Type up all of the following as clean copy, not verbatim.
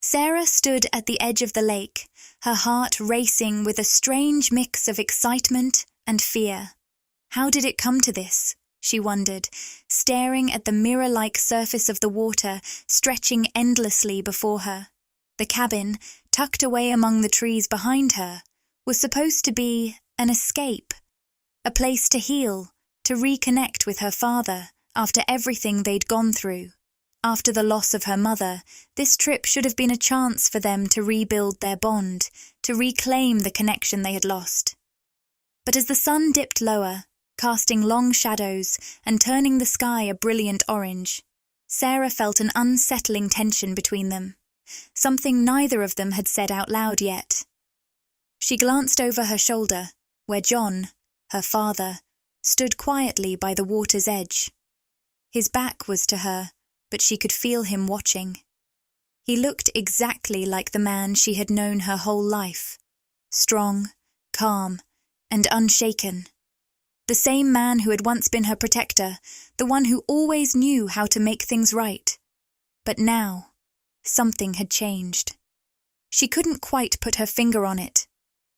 Sarah stood at the edge of the lake, her heart racing with a strange mix of excitement and fear. How did it come to this? She wondered, staring at the mirror-like surface of the water stretching endlessly before her. The cabin, tucked away among the trees behind her, was supposed to be an escape, a place to heal, to reconnect with her father after everything they'd gone through. After the loss of her mother, this trip should have been a chance for them to rebuild their bond, to reclaim the connection they had lost. But as the sun dipped lower, casting long shadows and turning the sky a brilliant orange, Sarah felt an unsettling tension between them, something neither of them had said out loud yet. She glanced over her shoulder, where John, her father, stood quietly by the water's edge. His back was to her, but she could feel him watching. He looked exactly like the man she had known her whole life, strong, calm, and unshaken. The same man who had once been her protector, the one who always knew how to make things right. But now, something had changed. She couldn't quite put her finger on it,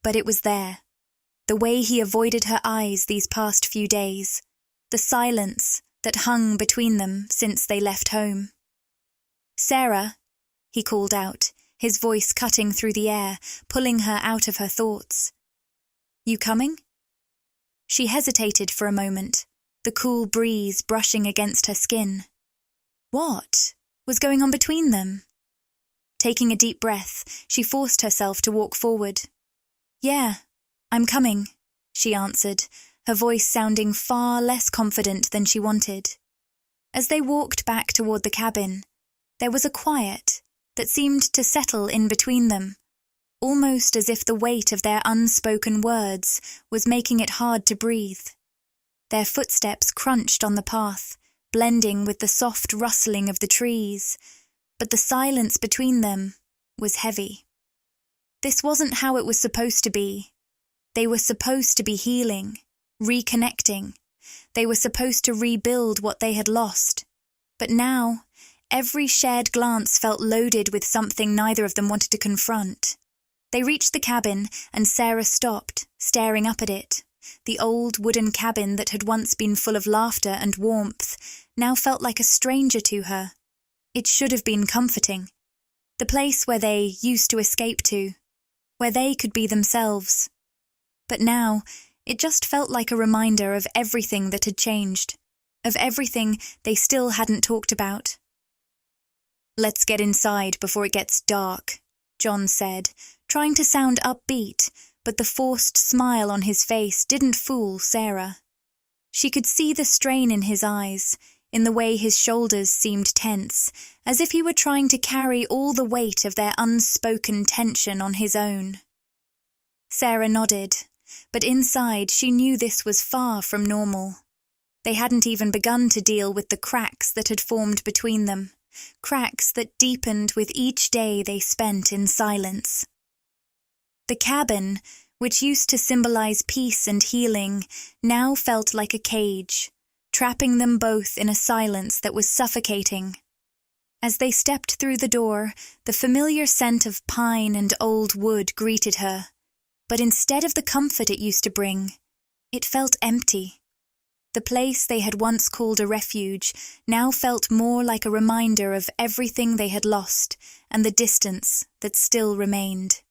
but it was there. The way he avoided her eyes these past few days, the silence that hung between them since they left home. "Sarah," he called out, his voice cutting through the air, pulling her out of her thoughts. "You coming?" She hesitated for a moment, the cool breeze brushing against her skin. What was going on between them? Taking a deep breath, she forced herself to walk forward. "Yeah, I'm coming," she answered, her voice sounding far less confident than she wanted. As they walked back toward the cabin, there was a quiet that seemed to settle in between them, almost as if the weight of their unspoken words was making it hard to breathe. Their footsteps crunched on the path, blending with the soft rustling of the trees, but the silence between them was heavy. This wasn't how it was supposed to be. They were supposed to be healing, reconnecting. They were supposed to rebuild what they had lost. But now, every shared glance felt loaded with something neither of them wanted to confront. They reached the cabin, and Sarah stopped, staring up at it. The old wooden cabin that had once been full of laughter and warmth now felt like a stranger to her. It should have been comforting. The place where they used to escape to, where they could be themselves. But now, it just felt like a reminder of everything that had changed, of everything they still hadn't talked about. "Let's get inside before it gets dark," John said, trying to sound upbeat, but the forced smile on his face didn't fool Sarah. She could see the strain in his eyes, in the way his shoulders seemed tense, as if he were trying to carry all the weight of their unspoken tension on his own. Sarah nodded, but inside she knew this was far from normal. They hadn't even begun to deal with the cracks that had formed between them, cracks that deepened with each day they spent in silence. The cabin, which used to symbolize peace and healing, now felt like a cage, trapping them both in a silence that was suffocating. As they stepped through the door, the familiar scent of pine and old wood greeted her. But instead of the comfort it used to bring, it felt empty. The place they had once called a refuge now felt more like a reminder of everything they had lost and the distance that still remained.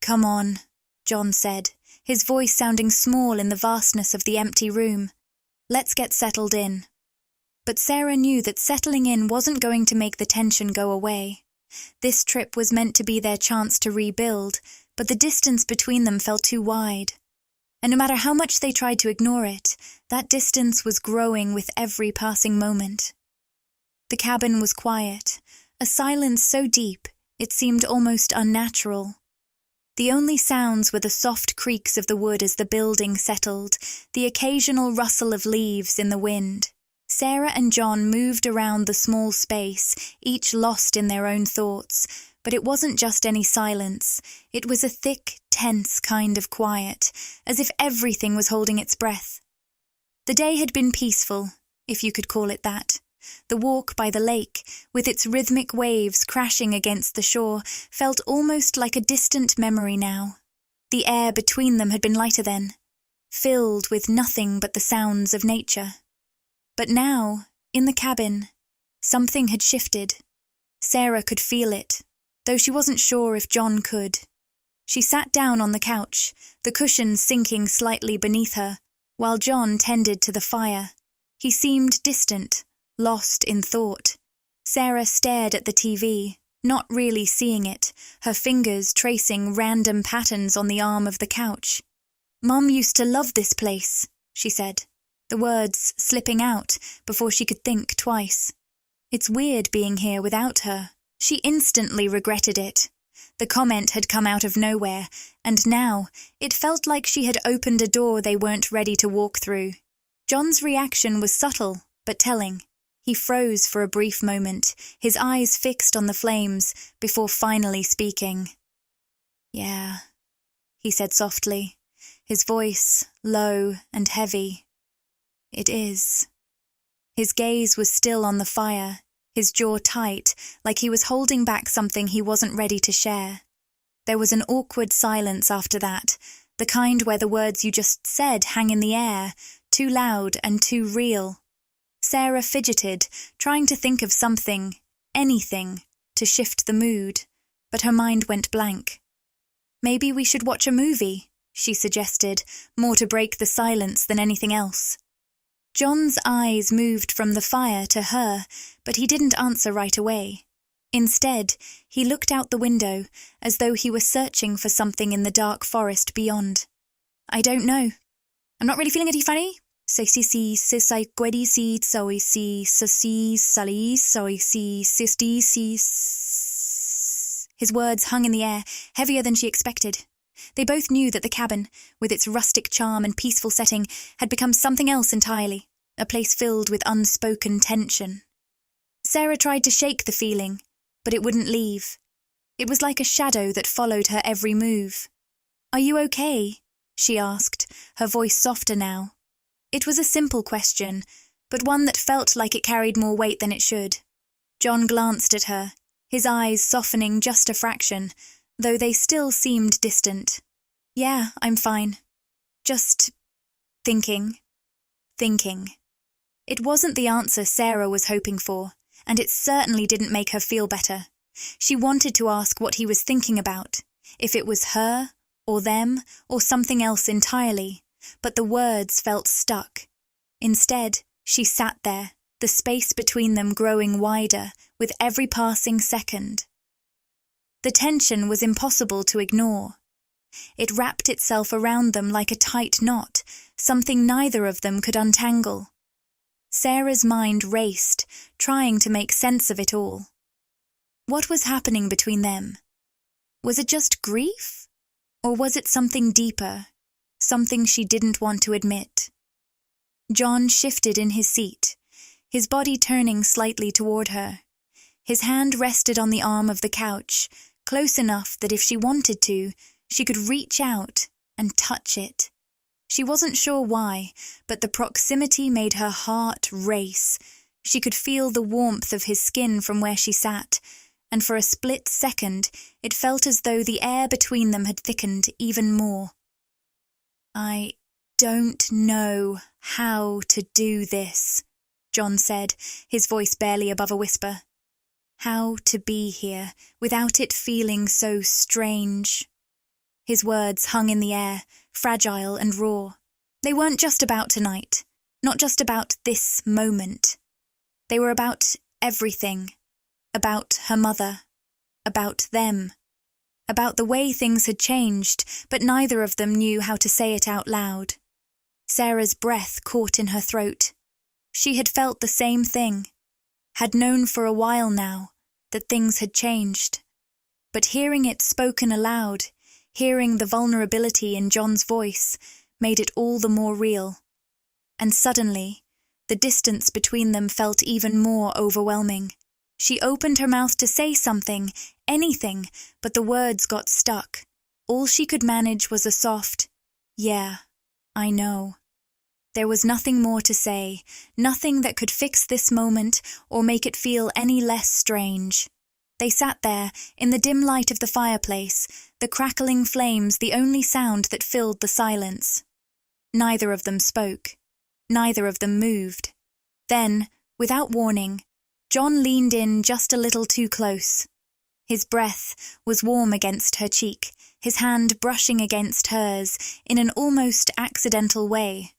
"Come on," John said, his voice sounding small in the vastness of the empty room. "Let's get settled in." But Sarah knew that settling in wasn't going to make the tension go away. This trip was meant to be their chance to rebuild, but the distance between them felt too wide. And no matter how much they tried to ignore it, that distance was growing with every passing moment. The cabin was quiet, a silence so deep it seemed almost unnatural. The only sounds were the soft creaks of the wood as the building settled, the occasional rustle of leaves in the wind. Sarah and John moved around the small space, each lost in their own thoughts, but it wasn't just any silence. It was a thick, tense kind of quiet, as if everything was holding its breath. The day had been peaceful, if you could call it that. The walk by the lake, with its rhythmic waves crashing against the shore, felt almost like a distant memory now. The air between them had been lighter then, filled with nothing but the sounds of nature. But now, in the cabin, something had shifted. Sarah could feel it, though she wasn't sure if John could. She sat down on the couch, the cushions sinking slightly beneath her, while John tended to the fire. He seemed distant, lost in thought. Sarah stared at the TV, not really seeing it, her fingers tracing random patterns on the arm of the couch. "Mum used to love this place," she said, the words slipping out before she could think twice. "It's weird being here without her." She instantly regretted it. The comment had come out of nowhere, and now it felt like she had opened a door they weren't ready to walk through. John's reaction was subtle, but telling. He froze for a brief moment, his eyes fixed on the flames, before finally speaking. "Yeah," he said softly, his voice low and heavy. "It is." His gaze was still on the fire, his jaw tight, like he was holding back something he wasn't ready to share. There was an awkward silence after that, the kind where the words you just said hang in the air, too loud and too real. Sarah fidgeted, trying to think of something, anything, to shift the mood, but her mind went blank. "Maybe we should watch a movie," she suggested, more to break the silence than anything else. John's eyes moved from the fire to her, but he didn't answer right away. Instead, he looked out the window, as though he were searching for something in the dark forest beyond. "I don't know. I'm not really feeling it funny. His words hung in the air, heavier than she expected. They both knew that the cabin, with its rustic charm and peaceful setting, had become something else entirely, a place filled with unspoken tension. Sarah tried to shake the feeling, but it wouldn't leave. It was like a shadow that followed her every move. "Are you okay?" she asked, her voice softer now. It was a simple question, but one that felt like it carried more weight than it should. John glanced at her, his eyes softening just a fraction, though they still seemed distant. "Yeah, I'm fine. Just thinking." It wasn't the answer Sarah was hoping for, and it certainly didn't make her feel better. She wanted to ask what he was thinking about, if it was her, or them, or something else entirely, but the words felt stuck. Instead, she sat there, the space between them growing wider with every passing second. The tension was impossible to ignore. It wrapped itself around them like a tight knot, something neither of them could untangle. Sarah's mind raced, trying to make sense of it all. What was happening between them? Was it just grief? Or was it something deeper, something she didn't want to admit? John shifted in his seat, his body turning slightly toward her. His hand rested on the arm of the couch, close enough that if she wanted to, she could reach out and touch it. She wasn't sure why, but the proximity made her heart race. She could feel the warmth of his skin from where she sat, and for a split second it felt as though the air between them had thickened even more. "I don't know how to do this," John said, his voice barely above a whisper. "How to be here without it feeling so strange." His words hung in the air, fragile and raw. They weren't just about tonight, not just about this moment. They were about everything. About her mother. About them. About the way things had changed, but neither of them knew how to say it out loud. Sarah's breath caught in her throat. She had felt the same thing, had known for a while now that things had changed. But hearing it spoken aloud, hearing the vulnerability in John's voice, made it all the more real. And suddenly, the distance between them felt even more overwhelming. She opened her mouth to say something, anything, but the words got stuck. All she could manage was a soft, "Yeah, I know." There was nothing more to say, nothing that could fix this moment or make it feel any less strange. They sat there, in the dim light of the fireplace, the crackling flames the only sound that filled the silence. Neither of them spoke. Neither of them moved. Then, without warning, John leaned in just a little too close. His breath was warm against her cheek, his hand brushing against hers in an almost accidental way.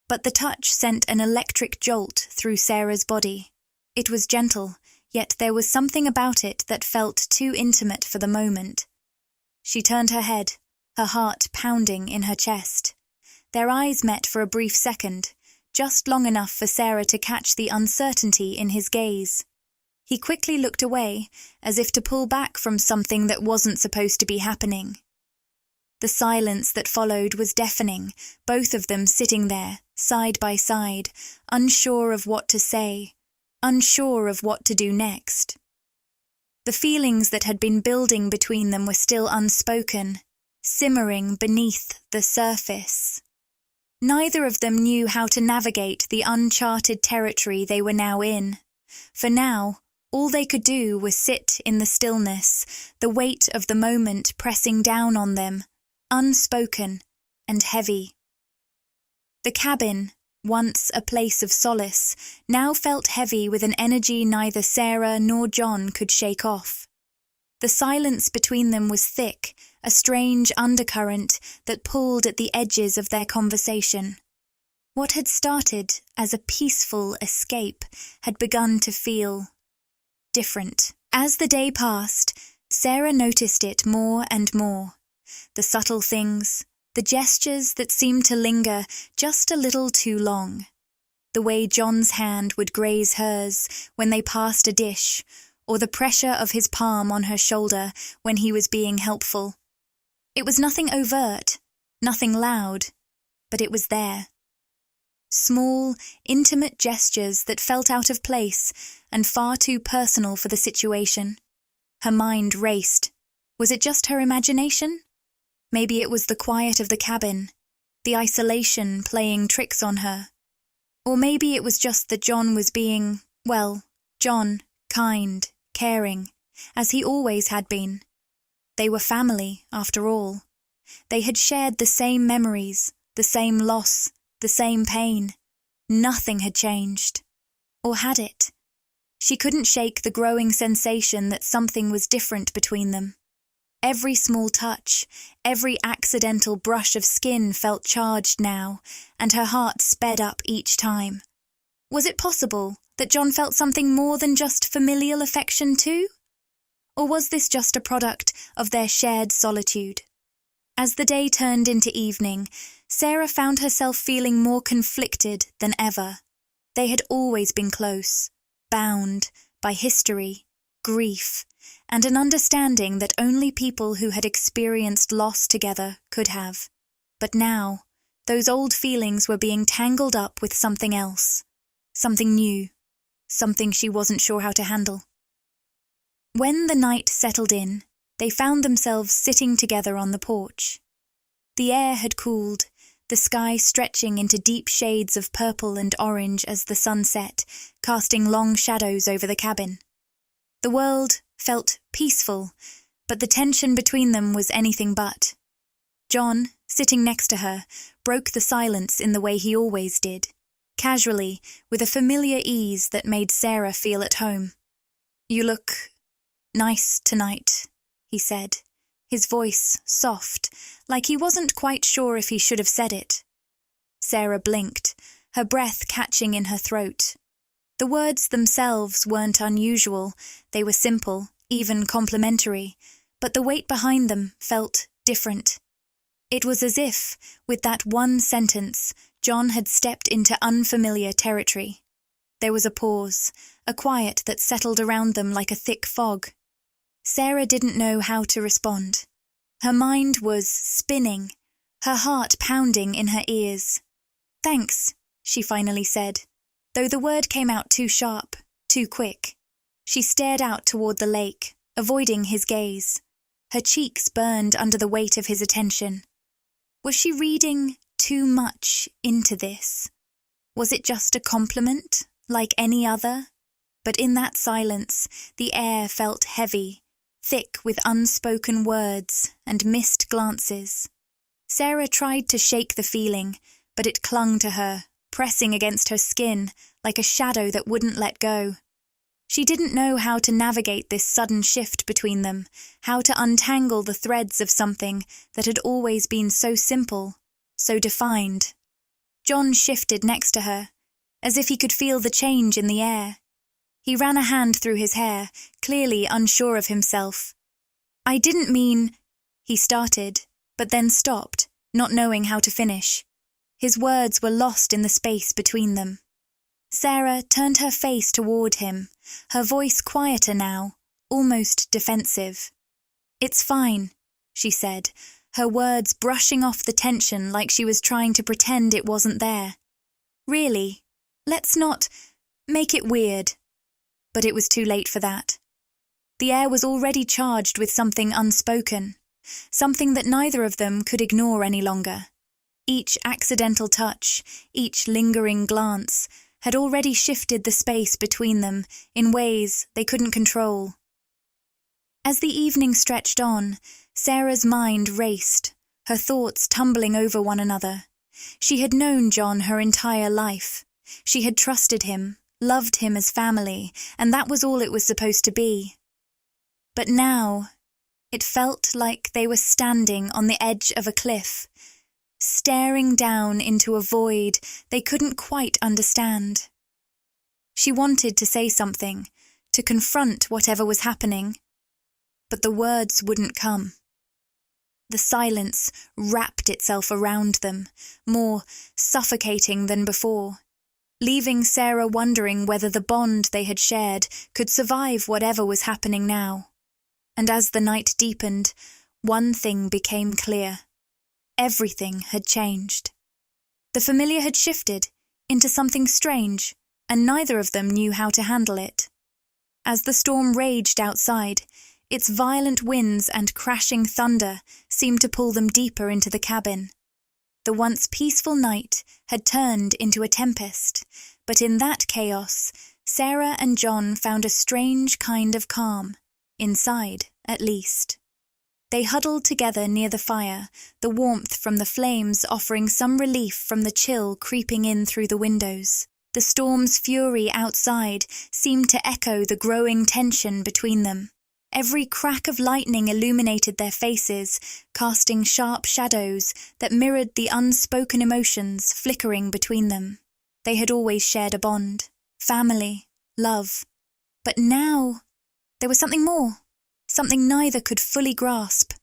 But the touch sent an electric jolt through Sarah's body. It was gentle, yet there was something about it that felt too intimate for the moment. She turned her head, her heart pounding in her chest. Their eyes met for a brief second, just long enough for Sarah to catch the uncertainty in his gaze. He quickly looked away, as if to pull back from something that wasn't supposed to be happening. The silence that followed was deafening, both of them sitting there, side by side, unsure of what to say, unsure of what to do next. The feelings that had been building between them were still unspoken, simmering beneath the surface. Neither of them knew how to navigate the uncharted territory they were now in. For now, all they could do was sit in the stillness, the weight of the moment pressing down on them, unspoken and heavy. The cabin, once a place of solace, now felt heavy with an energy neither Sarah nor John could shake off. The silence between them was thick, a strange undercurrent that pulled at the edges of their conversation. What had started as a peaceful escape had begun to feel different. As the day passed, Sarah noticed it more and more. The subtle things, the gestures that seemed to linger just a little too long. The way John's hand would graze hers when they passed a dish, or the pressure of his palm on her shoulder when he was being helpful. It was nothing overt, nothing loud, but it was there. Small, intimate gestures that felt out of place and far too personal for the situation. Her mind raced. Was it just her imagination? Maybe it was the quiet of the cabin, the isolation playing tricks on her. Or maybe it was just that John was being, well, John, kind, caring, as he always had been. They were family, after all. They had shared the same memories, the same loss, the same pain. Nothing had changed. Or had it? She couldn't shake the growing sensation that something was different between them. Every small touch, every accidental brush of skin felt charged now, and her heart sped up each time. Was it possible that John felt something more than just familial affection too? Or was this just a product of their shared solitude? As the day turned into evening, Sarah found herself feeling more conflicted than ever. They had always been close, bound by history, grief, and an understanding that only people who had experienced loss together could have. But now, those old feelings were being tangled up with something else, something new, something she wasn't sure how to handle. When the night settled in, they found themselves sitting together on the porch. The air had cooled, the sky stretching into deep shades of purple and orange as the sun set, casting long shadows over the cabin. The world felt peaceful, but the tension between them was anything but. John, sitting next to her, broke the silence in the way he always did, casually, with a familiar ease that made Sarah feel at home. "You look nice tonight," he said, his voice soft, like he wasn't quite sure if he should have said it. Sarah blinked, her breath catching in her throat. The words themselves weren't unusual, they were simple, even complimentary, but the weight behind them felt different. It was as if, with that one sentence, John had stepped into unfamiliar territory. There was a pause, a quiet that settled around them like a thick fog. Sarah didn't know how to respond. Her mind was spinning, her heart pounding in her ears. "Thanks," she finally said, though the word came out too sharp, too quick. She stared out toward the lake, avoiding his gaze. Her cheeks burned under the weight of his attention. Was she reading too much into this? Was it just a compliment, like any other? But in that silence, the air felt heavy, thick with unspoken words and missed glances. Sarah tried to shake the feeling, but it clung to her, pressing against her skin like a shadow that wouldn't let go. She didn't know how to navigate this sudden shift between them, how to untangle the threads of something that had always been so simple, so defined. John shifted next to her, as if he could feel the change in the air. He ran a hand through his hair, clearly unsure of himself. "I didn't mean—" he started, but then stopped, not knowing how to finish. His words were lost in the space between them. Sarah turned her face toward him, her voice quieter now, almost defensive. "It's fine," she said, her words brushing off the tension like she was trying to pretend it wasn't there. "Really, let's not make it weird." But it was too late for that. The air was already charged with something unspoken, something that neither of them could ignore any longer. Each accidental touch, each lingering glance, had already shifted the space between them in ways they couldn't control. As the evening stretched on, Sarah's mind raced, her thoughts tumbling over one another. She had known John her entire life. She had trusted him, loved him as family, and that was all it was supposed to be. But now, it felt like they were standing on the edge of a cliff, staring down into a void they couldn't quite understand. She wanted to say something, to confront whatever was happening, but the words wouldn't come. The silence wrapped itself around them, more suffocating than before, leaving Sarah wondering whether the bond they had shared could survive whatever was happening now. And as the night deepened, one thing became clear. Everything had changed. The familiar had shifted into something strange, and neither of them knew how to handle it. As the storm raged outside, its violent winds and crashing thunder seemed to pull them deeper into the cabin. The once peaceful night had turned into a tempest, but in that chaos, Sarah and John found a strange kind of calm, inside at least. They huddled together near the fire, the warmth from the flames offering some relief from the chill creeping in through the windows. The storm's fury outside seemed to echo the growing tension between them. Every crack of lightning illuminated their faces, casting sharp shadows that mirrored the unspoken emotions flickering between them. They had always shared a bond, family, love. But now, there was something more. Something neither could fully grasp.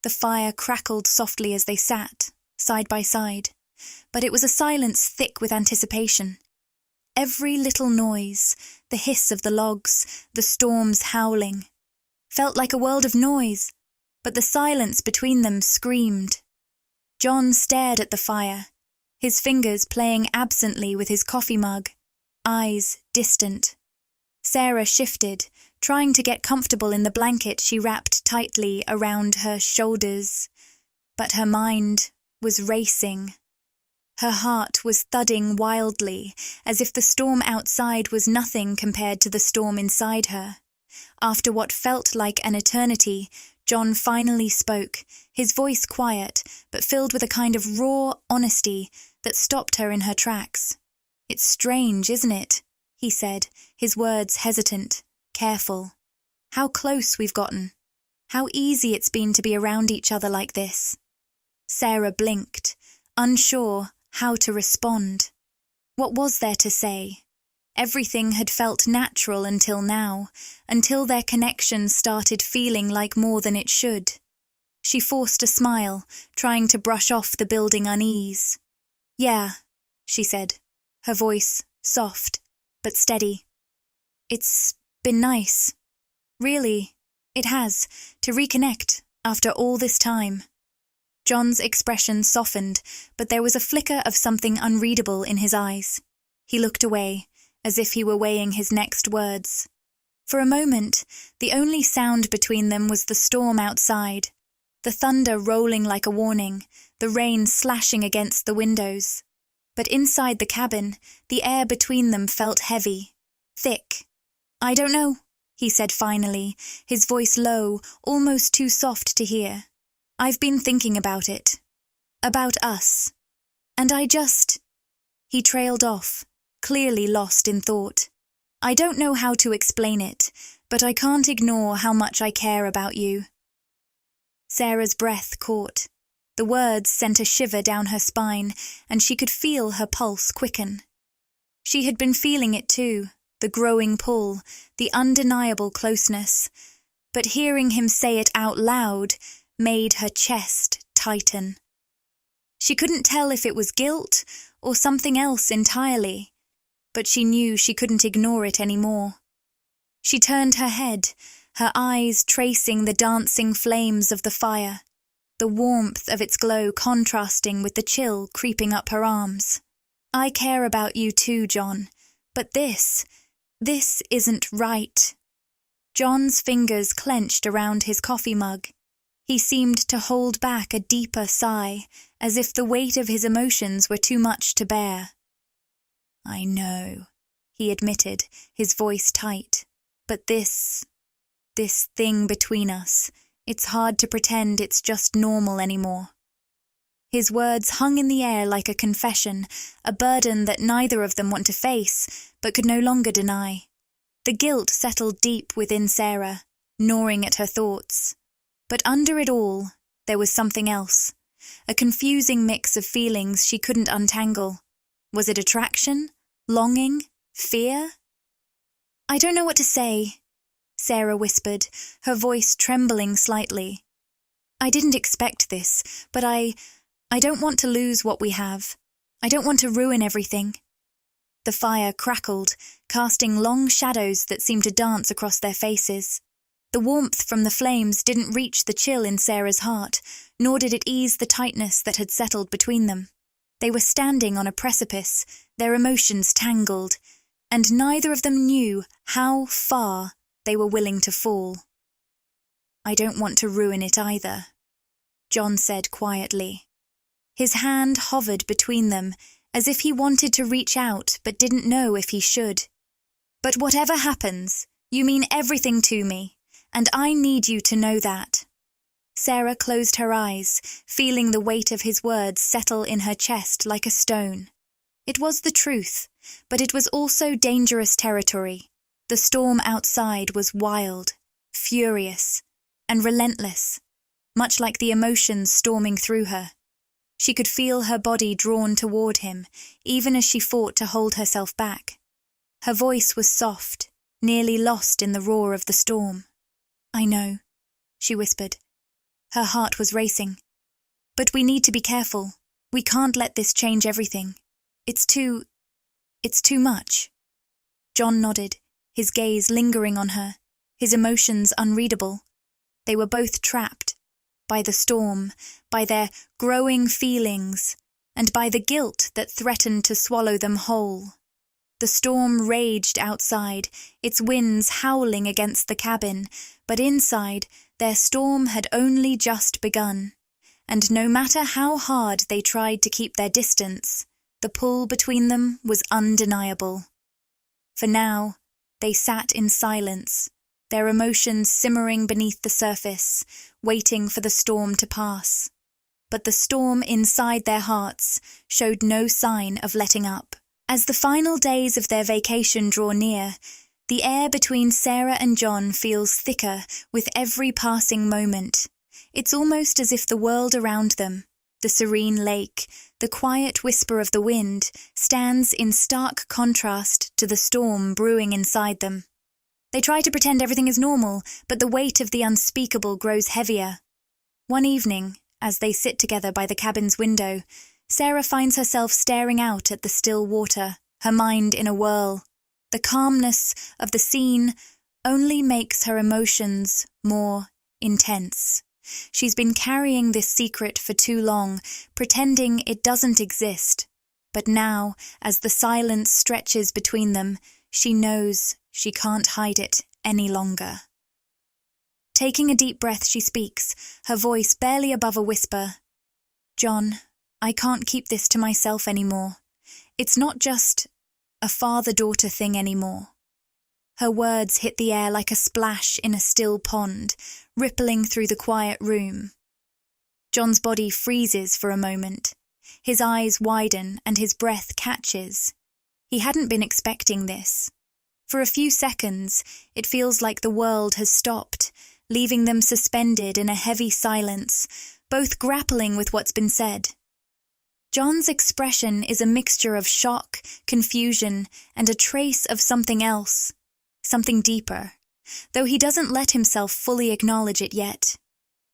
The fire crackled softly as they sat, side by side, but it was a silence thick with anticipation. Every little noise, the hiss of the logs, the storm's howling, felt like a world of noise, but the silence between them screamed. John stared at the fire, his fingers playing absently with his coffee mug, eyes distant. Sarah shifted, trying to get comfortable in the blanket she wrapped tightly around her shoulders, but her mind was racing. Her heart was thudding wildly, as if the storm outside was nothing compared to the storm inside her. After what felt like an eternity, John finally spoke, his voice quiet, but filled with a kind of raw honesty that stopped her in her tracks. "It's strange, isn't it?" he said, his words hesitant, careful. "How close we've gotten. How easy it's been to be around each other like this." Sarah blinked, unsure how to respond. What was there to say? Everything had felt natural until now, until their connection started feeling like more than it should. She forced a smile, trying to brush off the building unease. "Yeah," she said, her voice soft but steady. "It's been nice. Really, it has, to reconnect after all this time." John's expression softened, but there was a flicker of something unreadable in his eyes. He looked away, as if he were weighing his next words. For a moment, the only sound between them was the storm outside, the thunder rolling like a warning, the rain slashing against the windows. But inside the cabin, the air between them felt heavy, thick. "I don't know," he said finally, his voice low, almost too soft to hear. "I've been thinking about it. About us. And I just—" He trailed off, clearly lost in thought. "I don't know how to explain it, but I can't ignore how much I care about you." Sarah's breath caught. The words sent a shiver down her spine, and she could feel her pulse quicken. She had been feeling it too, the growing pull, the undeniable closeness, but hearing him say it out loud made her chest tighten. She couldn't tell if it was guilt or something else entirely, but she knew she couldn't ignore it anymore. She turned her head, her eyes tracing the dancing flames of the fire, the warmth of its glow contrasting with the chill creeping up her arms. "I care about you too, John, but this isn't right." John's fingers clenched around his coffee mug. He seemed to hold back a deeper sigh, as if the weight of his emotions were too much to bear. "I know," he admitted, his voice tight, "but this thing between us, it's hard to pretend it's just normal anymore." His words hung in the air like a confession, a burden that neither of them want to face, but could no longer deny. The guilt settled deep within Sarah, gnawing at her thoughts. But under it all, there was something else, a confusing mix of feelings she couldn't untangle. Was it attraction? Longing? Fear? "I don't know what to say," Sarah whispered, her voice trembling slightly. "I didn't expect this, but I don't want to lose what we have. I don't want to ruin everything." The fire crackled, casting long shadows that seemed to dance across their faces. The warmth from the flames didn't reach the chill in Sarah's heart, nor did it ease the tightness that had settled between them. They were standing on a precipice, their emotions tangled, and neither of them knew how far they were willing to fall. "I don't want to ruin it either," John said quietly. His hand hovered between them, as if he wanted to reach out but didn't know if he should. "But whatever happens, you mean everything to me, and I need you to know that." Sarah closed her eyes, feeling the weight of his words settle in her chest like a stone. It was the truth, but it was also dangerous territory. The storm outside was wild, furious, and relentless, much like the emotions storming through her. She could feel her body drawn toward him, even as she fought to hold herself back. Her voice was soft, nearly lost in the roar of the storm. "I know," she whispered. Her heart was racing. "But we need to be careful. We can't let this change everything. It's too much." John nodded, his gaze lingering on her, his emotions unreadable. They were both trapped, by the storm, by their growing feelings, and by the guilt that threatened to swallow them whole. The storm raged outside, its winds howling against the cabin, but inside, their storm had only just begun. And no matter how hard they tried to keep their distance, the pull between them was undeniable. For now, they sat in silence, their emotions simmering beneath the surface, waiting for the storm to pass. But the storm inside their hearts showed no sign of letting up. As the final days of their vacation draw near, the air between Sarah and John feels thicker with every passing moment. It's almost as if the world around them, the serene lake, the quiet whisper of the wind, stands in stark contrast to the storm brewing inside them. They try to pretend everything is normal, but the weight of the unspeakable grows heavier. One evening, as they sit together by the cabin's window, Sarah finds herself staring out at the still water, her mind in a whirl. The calmness of the scene only makes her emotions more intense. She's been carrying this secret for too long, pretending it doesn't exist. But now, as the silence stretches between them, she knows she can't hide it any longer. Taking a deep breath, she speaks, her voice barely above a whisper. "John, I can't keep this to myself anymore. It's not just a father-daughter thing anymore. Her words hit the air like a splash in a still pond, rippling through the quiet room. John's body freezes for a moment. His eyes widen and his breath catches. He hadn't been expecting this. For a few seconds, it feels like the world has stopped, leaving them suspended in a heavy silence, both grappling with what's been said. John's expression is a mixture of shock, confusion, and a trace of something else, something deeper, though he doesn't let himself fully acknowledge it yet.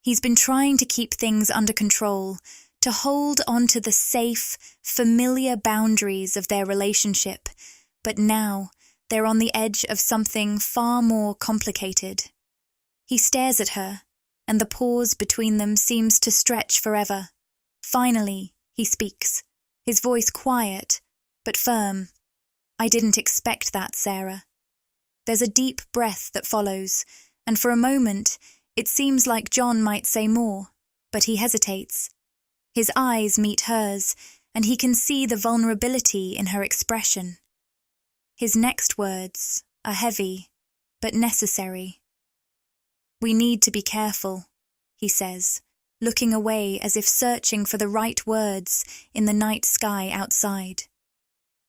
He's been trying to keep things under control, to hold onto the safe, familiar boundaries of their relationship, but now they're on the edge of something far more complicated. He stares at her, and the pause between them seems to stretch forever. Finally, he speaks, his voice quiet, but firm. "I didn't expect that, Sarah." There's a deep breath that follows, and for a moment, it seems like John might say more, but he hesitates. His eyes meet hers, and he can see the vulnerability in her expression. His next words are heavy, but necessary. "We need to be careful," he says, looking away as if searching for the right words in the night sky outside.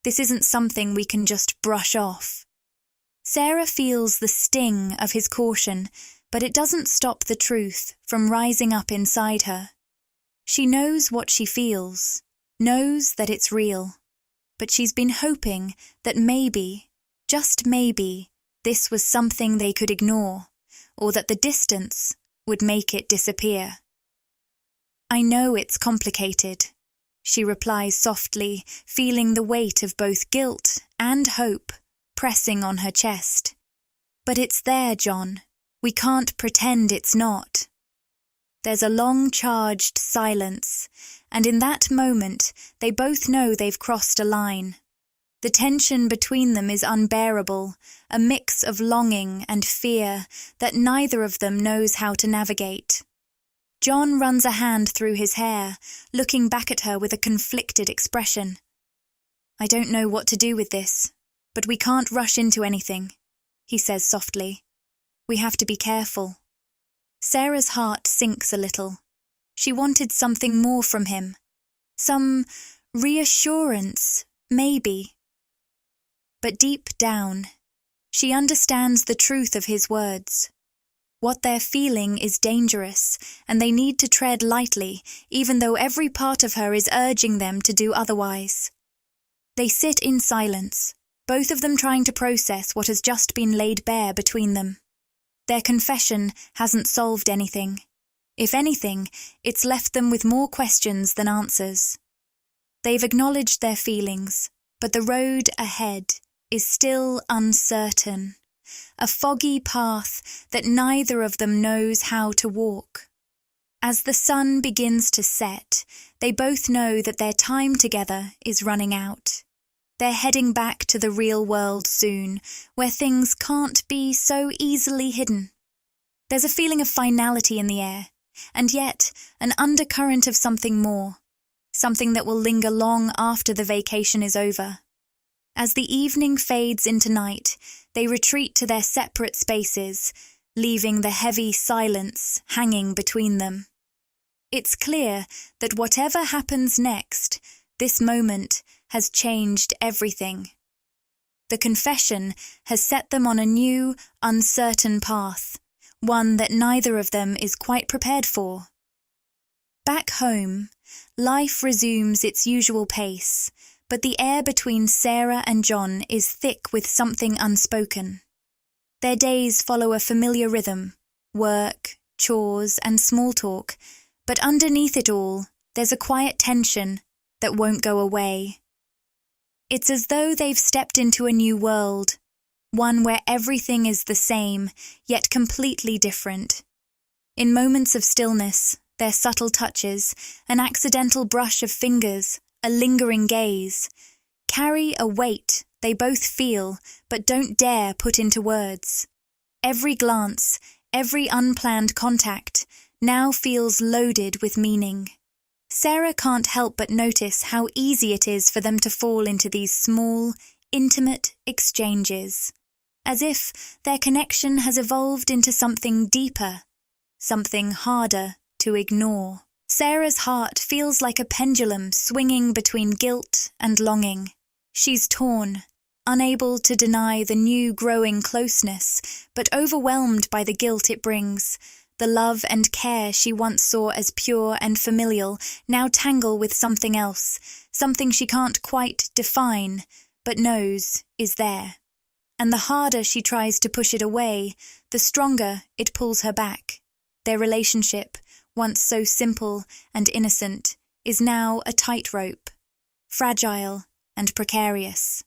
"This isn't something we can just brush off." Sarah feels the sting of his caution, but it doesn't stop the truth from rising up inside her. She knows what she feels, knows that it's real, but she's been hoping that maybe, just maybe, this was something they could ignore, or that the distance would make it disappear. "I know it's complicated," she replies softly, feeling the weight of both guilt and hope pressing on her chest. "But it's there, John. We can't pretend it's not." There's a long charged silence, and in that moment they both know they've crossed a line. The tension between them is unbearable, a mix of longing and fear that neither of them knows how to navigate. John runs a hand through his hair, looking back at her with a conflicted expression. "I don't know what to do with this, but we can't rush into anything," he says softly. "We have to be careful." Sarah's heart sinks a little. She wanted something more from him. Some reassurance, maybe. But deep down, she understands the truth of his words. What they're feeling is dangerous, and they need to tread lightly, even though every part of her is urging them to do otherwise. They sit in silence, both of them trying to process what has just been laid bare between them. Their confession hasn't solved anything. If anything, it's left them with more questions than answers. They've acknowledged their feelings, but the road ahead is still uncertain, a foggy path that neither of them knows how to walk. As the sun begins to set, they both know that their time together is running out. They're heading back to the real world soon, where things can't be so easily hidden. There's a feeling of finality in the air, and yet an undercurrent of something more, something that will linger long after the vacation is over. As the evening fades into night, they retreat to their separate spaces, leaving the heavy silence hanging between them. It's clear that whatever happens next, this moment has changed everything. The confession has set them on a new, uncertain path, one that neither of them is quite prepared for. Back home, life resumes its usual pace, but the air between Sarah and John is thick with something unspoken. Their days follow a familiar rhythm, work, chores, and small talk, but underneath it all, there's a quiet tension that won't go away. It's as though they've stepped into a new world, one where everything is the same, yet completely different. In moments of stillness, their subtle touches, an accidental brush of fingers, a lingering gaze, carry a weight they both feel but don't dare put into words. Every glance, every unplanned contact, now feels loaded with meaning. Sarah can't help but notice how easy it is for them to fall into these small, intimate exchanges, as if their connection has evolved into something deeper, something harder to ignore. Sarah's heart feels like a pendulum swinging between guilt and longing. She's torn, unable to deny the new growing closeness, but overwhelmed by the guilt it brings. The love and care she once saw as pure and familial now tangle with something else, something she can't quite define, but knows is there. And the harder she tries to push it away, the stronger it pulls her back. Their relationship, once so simple and innocent, is now a tightrope, fragile and precarious.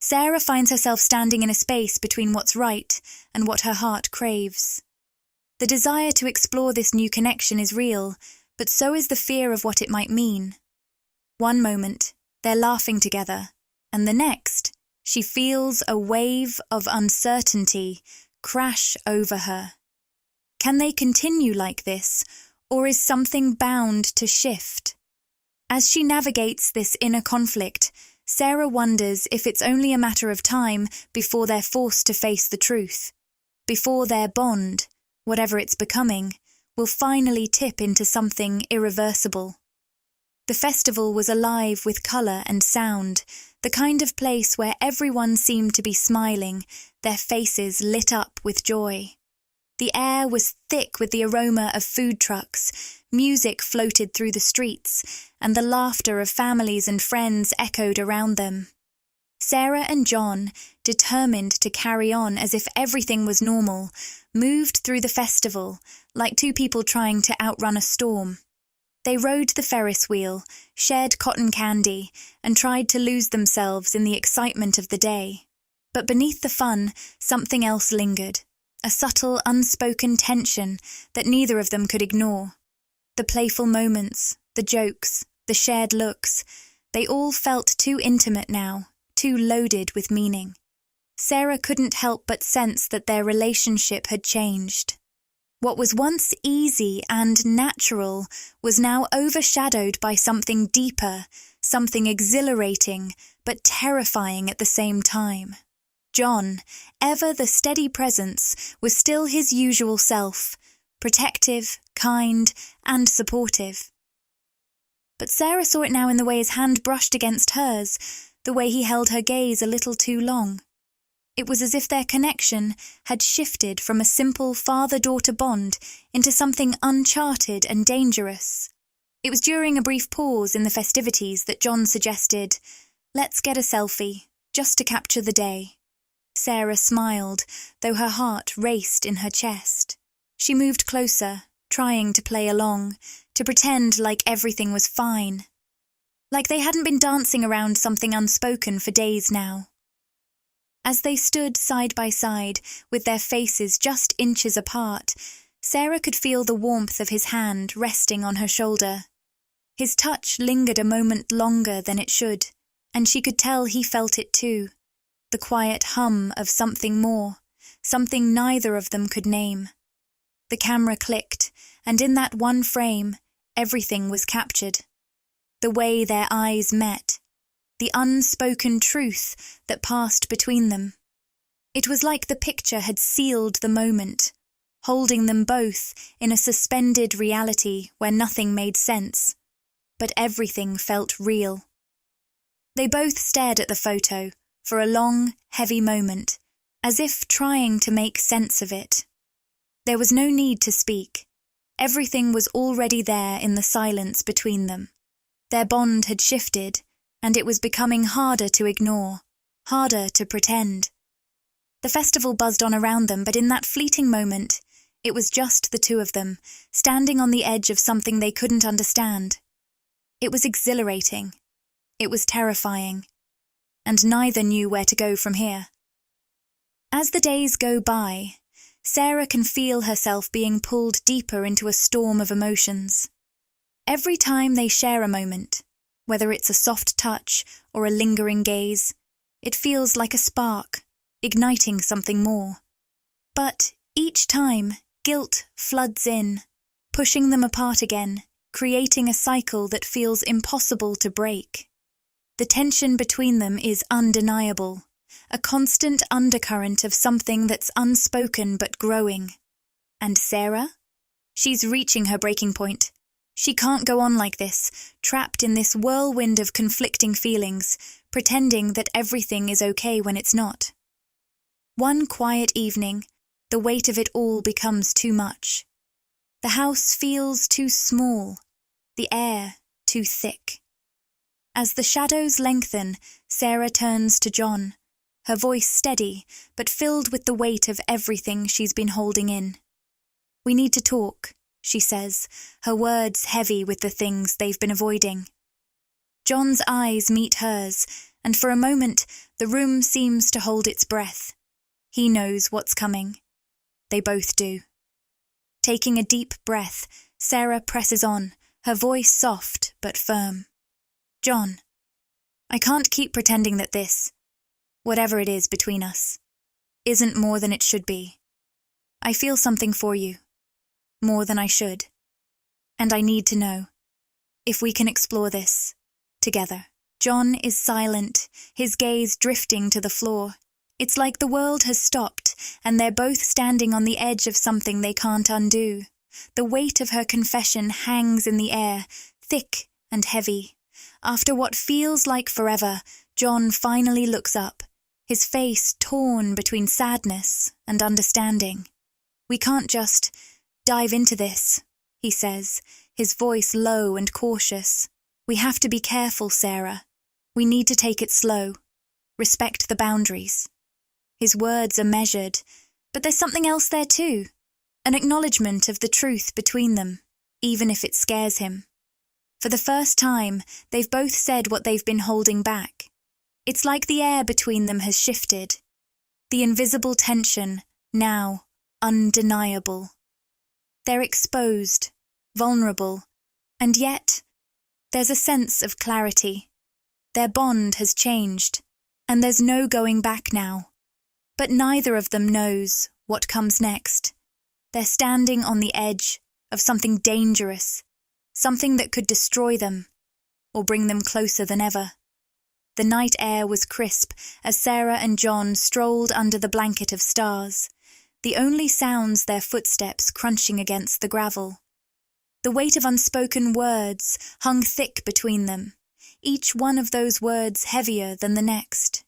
Sarah finds herself standing in a space between what's right and what her heart craves. The desire to explore this new connection is real, but so is the fear of what it might mean. One moment, they're laughing together, and the next, she feels a wave of uncertainty crash over her. Can they continue like this, or is something bound to shift? As she navigates this inner conflict, Sarah wonders if it's only a matter of time before they're forced to face the truth, before their bond, whatever it's becoming, will finally tip into something irreversible. The festival was alive with colour and sound, the kind of place where everyone seemed to be smiling, their faces lit up with joy. The air was thick with the aroma of food trucks, music floated through the streets, and the laughter of families and friends echoed around them. Sarah and John, determined to carry on as if everything was normal, moved through the festival like two people trying to outrun a storm. They rode the Ferris wheel, shared cotton candy, and tried to lose themselves in the excitement of the day. But beneath the fun, something else lingered, a subtle, unspoken tension that neither of them could ignore. The playful moments, the jokes, the shared looks, they all felt too intimate now, too loaded with meaning. Sarah couldn't help but sense that their relationship had changed. What was once easy and natural was now overshadowed by something deeper, something exhilarating but terrifying at the same time. John, ever the steady presence, was still his usual self, protective, kind, and supportive. But Sarah saw it now in the way his hand brushed against hers, the way he held her gaze a little too long. It was as if their connection had shifted from a simple father-daughter bond into something uncharted and dangerous. It was during a brief pause in the festivities that John suggested, "Let's get a selfie, just to capture the day." Sarah smiled, though her heart raced in her chest. She moved closer, trying to play along, to pretend like everything was fine. Like they hadn't been dancing around something unspoken for days now. As they stood side by side, with their faces just inches apart, Sarah could feel the warmth of his hand resting on her shoulder. His touch lingered a moment longer than it should, and she could tell he felt it too. The quiet hum of something more, something neither of them could name. The camera clicked, and in that one frame, everything was captured. The way their eyes met, the unspoken truth that passed between them. It was like the picture had sealed the moment, holding them both in a suspended reality where nothing made sense, but everything felt real. They both stared at the photo for a long, heavy moment, as if trying to make sense of it. There was no need to speak. Everything was already there in the silence between them. Their bond had shifted, and it was becoming harder to ignore, harder to pretend. The festival buzzed on around them, but in that fleeting moment, it was just the two of them, standing on the edge of something they couldn't understand. It was exhilarating. It was terrifying. And neither knew where to go from here. As the days go by, Sarah can feel herself being pulled deeper into a storm of emotions. Every time they share a moment, whether it's a soft touch or a lingering gaze, it feels like a spark, igniting something more. But each time, guilt floods in, pushing them apart again, creating a cycle that feels impossible to break. The tension between them is undeniable, a constant undercurrent of something that's unspoken but growing. And Sarah? She's reaching her breaking point. She can't go on like this, trapped in this whirlwind of conflicting feelings, pretending that everything is okay when it's not. One quiet evening, the weight of it all becomes too much. The house feels too small, the air too thick. As the shadows lengthen, Sarah turns to John, her voice steady, but filled with the weight of everything she's been holding in. "We need to talk," she says, her words heavy with the things they've been avoiding. John's eyes meet hers, and for a moment the room seems to hold its breath. He knows what's coming. They both do. Taking a deep breath, Sarah presses on, her voice soft but firm. "John, I can't keep pretending that this, whatever it is between us, isn't more than it should be. I feel something for you, more than I should. And I need to know if we can explore this together." John is silent, his gaze drifting to the floor. It's like the world has stopped, and they're both standing on the edge of something they can't undo. The weight of her confession hangs in the air, thick and heavy. After what feels like forever, John finally looks up, his face torn between sadness and understanding. "We can't just dive into this," he says, his voice low and cautious. "We have to be careful, Sarah. We need to take it slow. Respect the boundaries." His words are measured, but there's something else there too, an acknowledgement of the truth between them, even if it scares him. For the first time, they've both said what they've been holding back. It's like the air between them has shifted. The invisible tension, now undeniable. They're exposed, vulnerable, and yet there's a sense of clarity. Their bond has changed, and there's no going back now. But neither of them knows what comes next. They're standing on the edge of something dangerous, something that could destroy them, or bring them closer than ever. The night air was crisp as Sarah and John strolled under the blanket of stars, the only sounds their footsteps crunching against the gravel. The weight of unspoken words hung thick between them, each one of those words heavier than the next.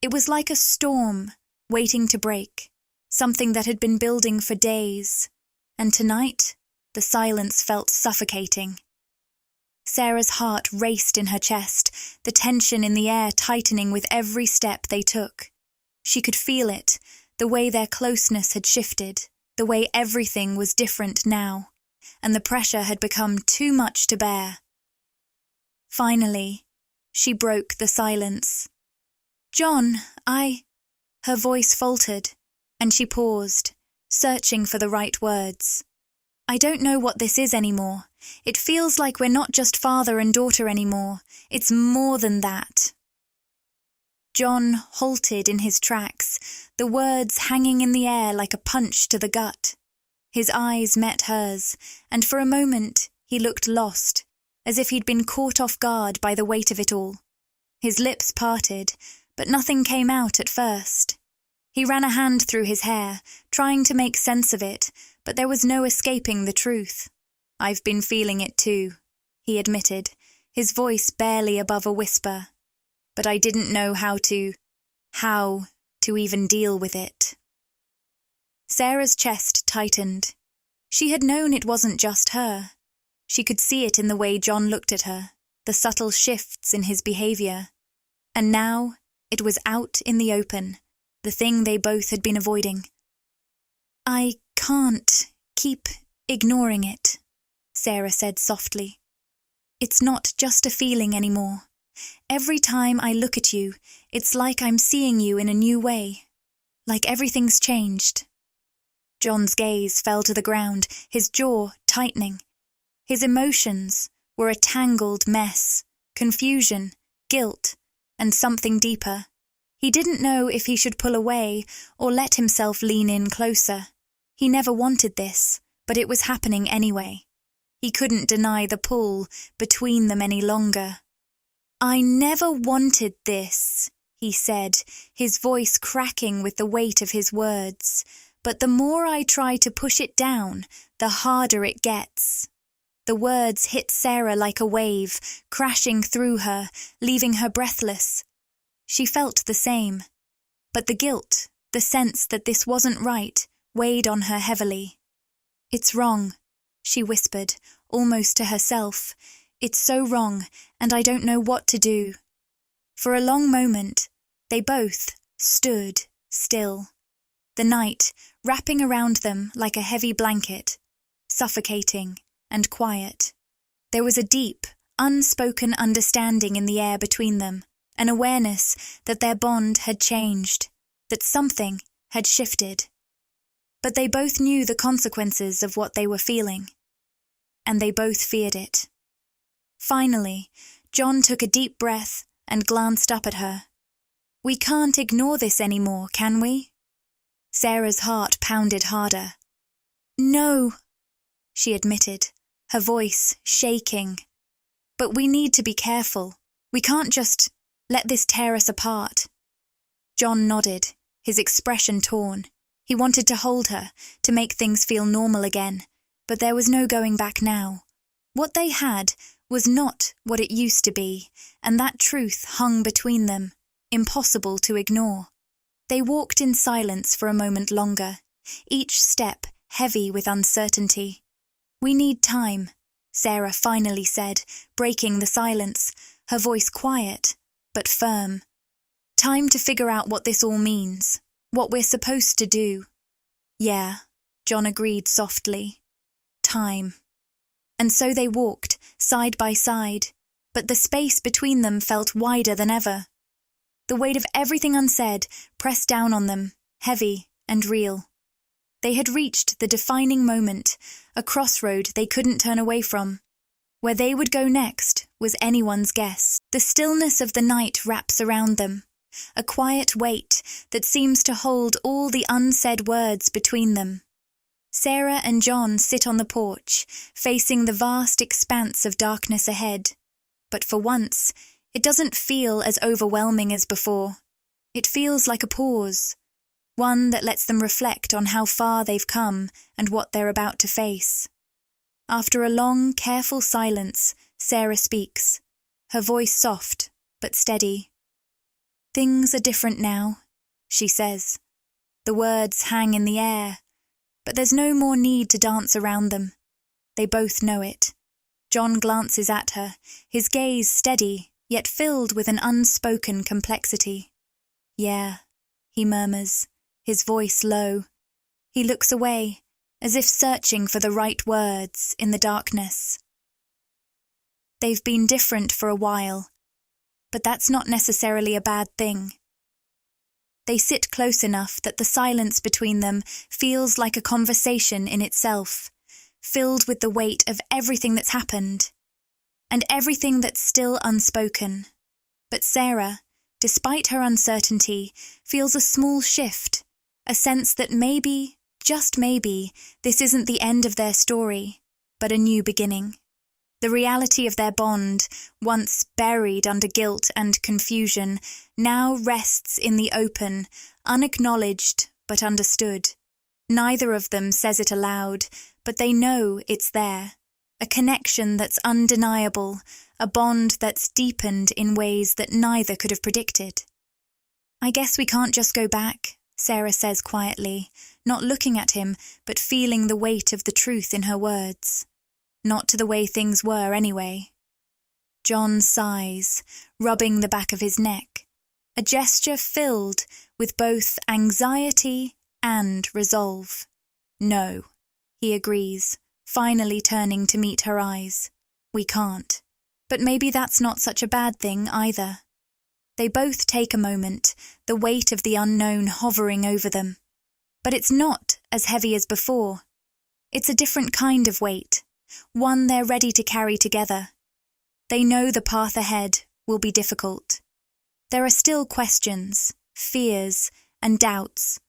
It was like a storm waiting to break, something that had been building for days, and tonight the silence felt suffocating. Sarah's heart raced in her chest, the tension in the air tightening with every step they took. She could feel it, the way their closeness had shifted, the way everything was different now, and the pressure had become too much to bear. Finally, she broke the silence. "John, Her voice faltered, and she paused, searching for the right words. "I don't know what this is anymore. It feels like we're not just father and daughter anymore. It's more than that." John halted in his tracks, the words hanging in the air like a punch to the gut. His eyes met hers, and for a moment he looked lost, as if he'd been caught off guard by the weight of it all. His lips parted, but nothing came out at first. He ran a hand through his hair, trying to make sense of it, but there was no escaping the truth. "I've been feeling it too," he admitted, his voice barely above a whisper. "But I didn't know how to even deal with it." Sarah's chest tightened. She had known it wasn't just her. She could see it in the way John looked at her, the subtle shifts in his behavior. And now it was out in the open, the thing they both had been avoiding. "I can't keep ignoring it," Sarah said softly. "It's not just a feeling anymore. Every time I look at you, it's like I'm seeing you in a new way, like everything's changed." John's gaze fell to the ground, his jaw tightening. His emotions were a tangled mess, confusion, guilt, and something deeper. He didn't know if he should pull away or let himself lean in closer. He never wanted this, but it was happening anyway. He couldn't deny the pull between them any longer. "I never wanted this," he said, his voice cracking with the weight of his words. "But the more I try to push it down, the harder it gets." The words hit Sarah like a wave, crashing through her, leaving her breathless. She felt the same. But the guilt, the sense that this wasn't right, weighed on her heavily. "It's wrong," she whispered, almost to herself. "It's so wrong, and I don't know what to do." For a long moment, they both stood still. The night wrapping around them like a heavy blanket, suffocating and quiet. There was a deep, unspoken understanding in the air between them, an awareness that their bond had changed, that something had shifted. But they both knew the consequences of what they were feeling, and they both feared it. Finally, John took a deep breath and glanced up at her. "We can't ignore this anymore, can we?" Sarah's heart pounded harder. "No," she admitted, her voice shaking. "But we need to be careful. We can't just let this tear us apart." John nodded, his expression torn. He wanted to hold her, to make things feel normal again, but there was no going back now. What they had was not what it used to be, and that truth hung between them, impossible to ignore. They walked in silence for a moment longer, each step heavy with uncertainty. "We need time," Sarah finally said, breaking the silence, her voice quiet, but firm. "Time to figure out what this all means, what we're supposed to do." "Yeah," John agreed softly. "Time." And so they walked, side by side, but the space between them felt wider than ever. The weight of everything unsaid pressed down on them, heavy and real. They had reached the defining moment, a crossroad they couldn't turn away from. Where they would go next was anyone's guess. The stillness of the night wraps around them, a quiet weight that seems to hold all the unsaid words between them. Sarah and John sit on the porch, facing the vast expanse of darkness ahead. But for once, it doesn't feel as overwhelming as before. It feels like a pause, one that lets them reflect on how far they've come and what they're about to face. After a long, careful silence, Sarah speaks, her voice soft but steady. "Things are different now," she says. The words hang in the air, but there's no more need to dance around them. They both know it. John glances at her, his gaze steady, yet filled with an unspoken complexity. "Yeah," he murmurs, his voice low. He looks away, as if searching for the right words in the darkness. They've been different for a while, but that's not necessarily a bad thing. They sit close enough that the silence between them feels like a conversation in itself, filled with the weight of everything that's happened, and everything that's still unspoken. But Sarah, despite her uncertainty, feels a small shift, a sense that maybe, just maybe, this isn't the end of their story, but a new beginning. The reality of their bond, once buried under guilt and confusion, now rests in the open, unacknowledged but understood. Neither of them says it aloud, but they know it's there. A connection that's undeniable, a bond that's deepened in ways that neither could have predicted. "I guess we can't just go back," Sarah says quietly, not looking at him, but feeling the weight of the truth in her words. Not to the way things were anyway. John sighs, rubbing the back of his neck, a gesture filled with both anxiety and resolve. "No," he agrees, finally turning to meet her eyes. "We can't. But maybe that's not such a bad thing either." They both take a moment, the weight of the unknown hovering over them. But it's not as heavy as before. It's a different kind of weight, one they're ready to carry together. They know the path ahead will be difficult. There are still questions, fears, and doubts,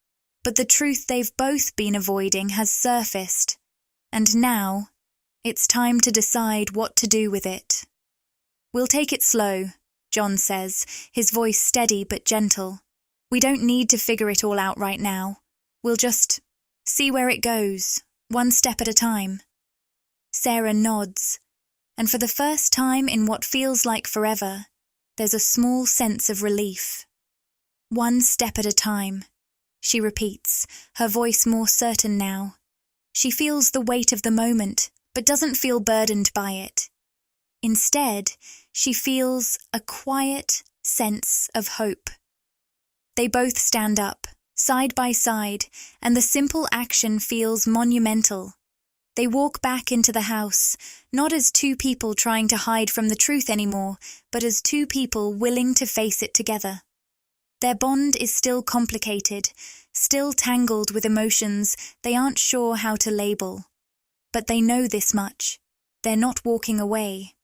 but the truth they've both been avoiding has surfaced, and now It's time to decide what to do with it. We'll take it slow, John says, his voice steady but gentle. We don't need to figure it all out right now. We'll just see where it goes, one step at a time. Sarah nods, and for the first time in what feels like forever, there's a small sense of relief. One step at a time, she repeats, her voice more certain now. She feels the weight of the moment, but doesn't feel burdened by it. Instead, she feels a quiet sense of hope. They both stand up, side by side, and the simple action feels monumental. They walk back into the house, not as two people trying to hide from the truth anymore, but as two people willing to face it together. Their bond is still complicated, still tangled with emotions they aren't sure how to label. But they know this much. They're not walking away.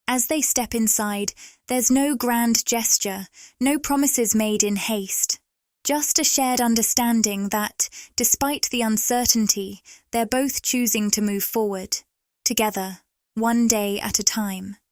As they step inside, there's no grand gesture, no promises made in haste. Just a shared understanding that, despite the uncertainty, they're both choosing to move forward, together, one day at a time.